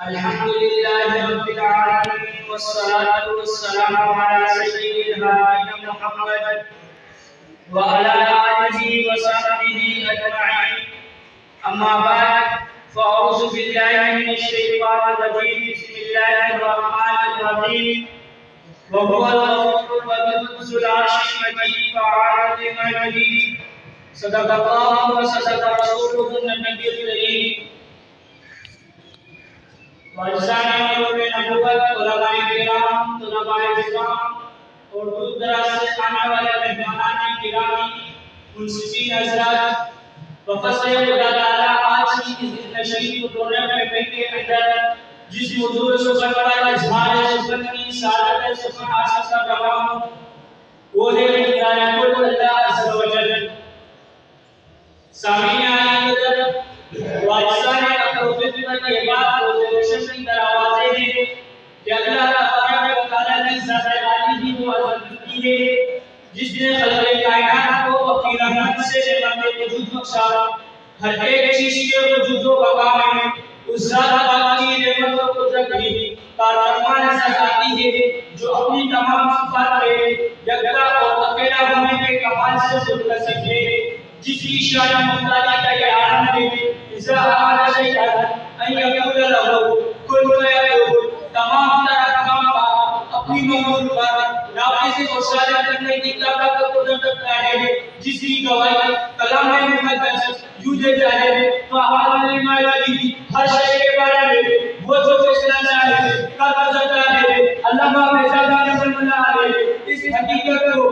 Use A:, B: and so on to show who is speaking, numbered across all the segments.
A: الحمد لله رب العالمين والصلاة والسلام على سيد الهادين محمد وعلى آله وصحبه أجمعين. أما بعد فأعوذ بالله من الشيطان الرجيم. بسم الله الرحمن الرحيم. وهو الغفور الودود ذو العرش المجيد فعال لما يريد. صدق الله وصدق رسوله النبي الكريم. وارثان نبوت علماء کرام طلباء اسلام اور دور دراز سے آنے والے مہمان گرامی منصفین حضرات، بفضل خدا تعالیٰ آج کی اس نشید ٹورنامنٹ کے اندر جس موضوع سخن کا اظہار سخن کی سعادت سخن حاصل کر رہا ہوں وہ ہے رحمت اللہ عز و جل. سامعین آئیے وارثان اپروفیسر کے بعد روزیشن کی دروازے ہیں کہ اللہ تبارک و تعالیٰ نے ذات عالی کی وہ عظمت کی ہے جس نے خلق کائنات کو اپنی رحمت سے نعمت وجود بخشا. ہر ایک چیز کے وجود و بقا میں اس ذات پاک کی نعمت و قدرت کی کارفرما نظر آتی ہے جو اپنی تمام صفات کے یکتا اور اکیلا ہونے کے کمال سے متصف ہے، جس کی شان مختاری کا یہ عالم ہے. اذا اراد شيئا ان يقول له كن فيكون. تمام تر کام اپنی مخلوق پر نافذ اور صادر کرنے کی طاقت و قدرت رکھتا ہے، جس کی گواہی کلام مقدس یوں دیتا ہے فعال لما يريد. ہر شے کے بارے میں وہ جو فیصلہ چاہے کر گزرتا ہے. علامہ بیزادہ رحمۃ اللہ علیہ اس حقیقت کو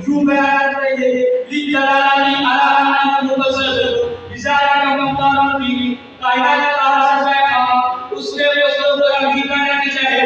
A: یوں بیان کرتے ہیں لِدَلَالِ عَلَىٰ أَنَّهُ مُبَصَّرٌ بِذَلِكَ مُخْتَارٌ فِيهِ. کائنات کا سرمایہ اس نے وہ سب کو رنگی کرنا کی چاہے،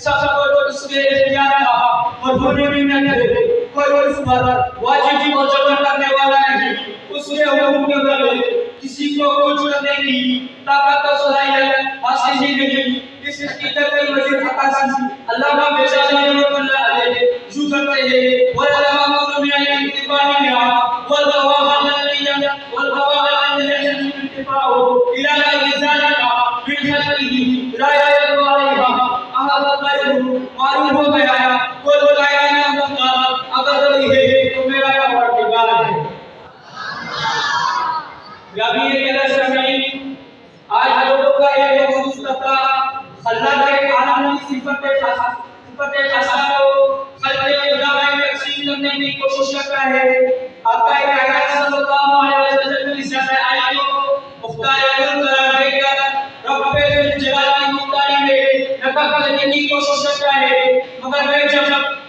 A: سب کو اس کے اختیار کا اور ہونے بھی نہ کرے. کوئی اس پر واجب اور جبر کرنے والا نہیں. اس نے حکم کے بغیر کسی کو کچھ کرنے کی طاقت و صلاحیت حاصل ہی نہیں. اس حقیقت کی مزید عکاسی علامہ بیزادہ رحمۃ اللہ علیہ یوں کرتے ہیں وَلَمَا كُنُ مِنَ الْانْتِفَاعِ بِهَا وَالْغَوَاهَا الَّذِيَّ وَالْغَوَاهَا الَّذِيَّ الْانْتِفَاعُ إِلَى غَيْرِ ذَلِكَ مِنْ خَلْقِهِ لَا يَرِدُ عَلَيْهَا أَحَدٌ غَيْرُهُ. معلوم ہو گیا کوئی کائنات کا مختار اگر کوئی ہے تو میرا پروردگار ہے. یابی میرا سامعین، آج لوگوں کا ایک مخصوص طبقہ اللہ کے عالم کی صفت خاصہ کو خلق خدا میں تقسیم کرنے کی کوشش کرتا ہے. آقا کائنات صلی اللہ علیہ وسلم کی ذات عالی کو مختار قرار دے کر رب جلال کی مختاری میں نقل کرنے کی کوشش کرتا ہے. مگر میں جب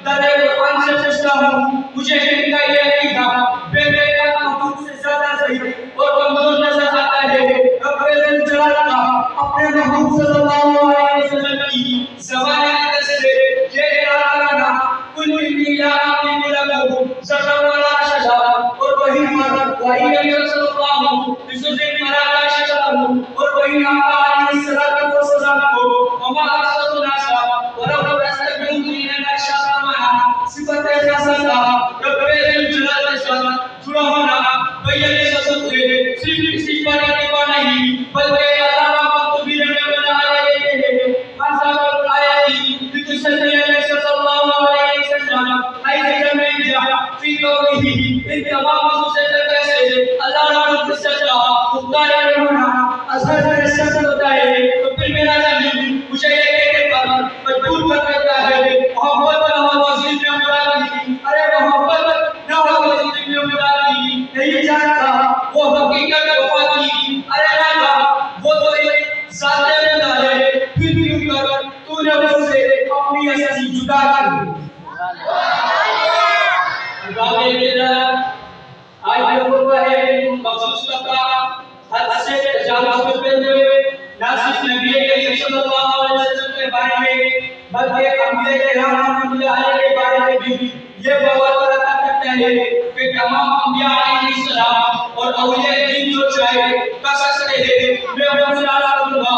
A: در قرآن سے پوچھتا ہوں مجھے ان کا یہ نہیں تھا بے بیکار محبوب سے زیادہ صحیح اور کمزور نظر آتا ہے. رب جلال کا اپنے محبوب صلی اللہ علیہ وسلم کی زبان اقدس سے یہ ارادہ کرنا کل انی لا اقیم لکم ذکر ولا شجا. اور وہی مرد وہی نبی صلی اللہ علیہ وسلم مرالا شجا اور وہی آقا علیہ السلام کو وما ارسلت الناس ولو تستبعون من الاشیاء معنا صفت خاصہ رب جلال کے ساتھ جڑا ہونا بیان سب ہے. صرف کسی پر اتباع نہیں بلکہ اللہ کا بھی رحمت علیہ ہے. ماذا آیاتی بتسلی صلی اللہ علیہ وسلم ایسے زمین جہاں فی قوله ان تمام سے کیسے اللہ رب سے مختار ہونا اثر رسالت ہوتا ہے. تو پھر میرا زمین مجھے یہ کہنے پر مجبور کر دیتا ہے محبت نہ ہو وزیر میں مرادی. ارے محبت نہ ہو وزیر میں مرادی نہیں جانتا وہ حقیقت وفاتی. ارے راجا وہ تو ایک ذات خدا ہے پھر بھی کیوں تو نے مجھ سے اپنی اصلی جدا کر دی. آج لوگوں کا ہے مخصوص طبقہ حد سے تجاوز کرتے ہوئے نہ صرف نبی کریم صلی اللہ علیہ وسلم کے بارے میں بلکہ انبیاء کرام رحمۃ اللہ علیہ کے بارے میں بھی یہ بات کرتا ہے کہ تمام انبیاء علیہ السلام اور اولیاء دین جو چاہے کر سکتے ہیں. میں اپنے سلام کروں گا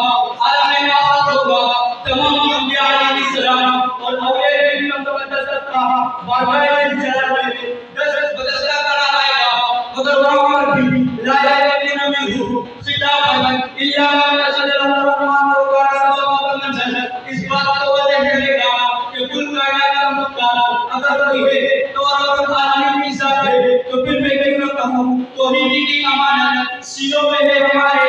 A: عالم آخرت ہوگا تمام انبیاء علیہ السلام اور اولیاء دین کا مقدس کا بارگاہ جلال میں دست بدستہ کرا آئے گا. مگر وہاں پر بھی لا یقین منہ خطابا الا ما نزل اگر کوئی ہے تو اور عالم کی ذات ہے تو پھر میں کیوں نہ کہوں توحید کی امانت سینوں میں ہے ہمارے